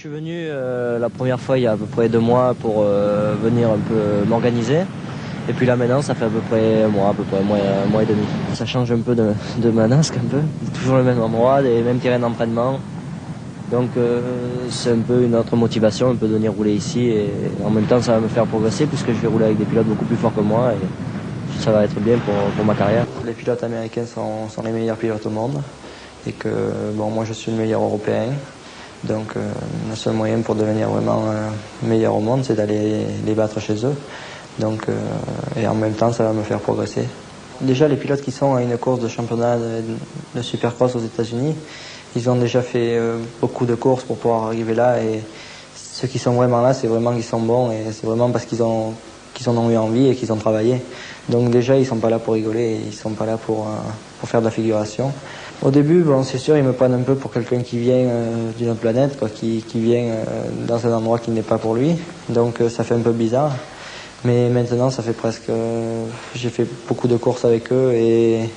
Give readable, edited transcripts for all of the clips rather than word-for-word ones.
Je suis venu la première fois il y a à peu près 2 mois pour venir un peu m'organiser. Et puis là maintenant ça fait à peu près un mois un mois et demi. Ça change un peu de Manosque un peu. Toujours le même endroit, les mêmes terrains d'entraînement. Donc c'est un peu une autre motivation, un peu de venir rouler ici et en même temps ça va me faire progresser puisque je vais rouler avec des pilotes beaucoup plus forts que moi et ça va être bien pour ma carrière. Les pilotes américains sont les meilleurs pilotes au monde et que bon, moi je suis le meilleur européen. Donc le seul moyen pour devenir vraiment meilleur au monde, c'est d'aller les battre chez eux. Donc, et en même temps, ça va me faire progresser. Déjà, les pilotes qui sont à une course de championnat de Supercross aux États-Unis, ils ont déjà fait beaucoup de courses pour pouvoir arriver là. Et ceux qui sont vraiment là, c'est vraiment qu'ils sont bons et c'est vraiment parce qu'ils en ont eu envie et qu'ils ont travaillé. Donc déjà, ils sont pas là pour rigoler, ils sont pas là pour faire de la figuration. Au début, bon, c'est sûr, ils me prennent un peu pour quelqu'un qui vient d'une autre planète, quoi, qui vient dans un endroit qui n'est pas pour lui. Donc ça fait un peu bizarre. Mais maintenant, ça fait presque... j'ai fait beaucoup de courses avec eux et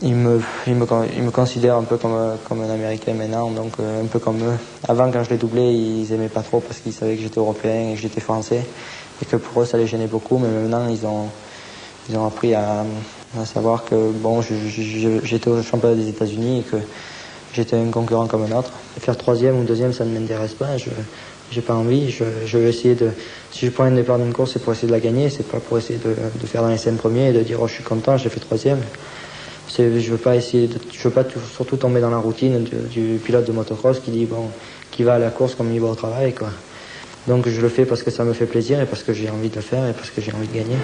ils me considèrent un peu comme un Américain maintenant, donc un peu comme eux. Avant, quand je les doublais, ils aimaient pas trop parce qu'ils savaient que j'étais européen et que j'étais français et que pour eux, ça les gênait beaucoup. Mais maintenant, ils ont appris à savoir que bon, j'étais au championnat des États-Unis et que j'étais un concurrent comme un autre. Faire 3e ou 2e, ça ne m'intéresse pas. J'ai pas envie. Je vais essayer de... Si je prends un départ d'une course, c'est pour essayer de la gagner. C'est pas pour essayer de faire dans les 5 premiers et de dire oh, je suis content, j'ai fait 3e. Je veux pas surtout tomber dans la routine du pilote de motocross qui dit bon, qui va à la course comme il va au travail, quoi. Donc je le fais parce que ça me fait plaisir et parce que j'ai envie de le faire et parce que j'ai envie de gagner.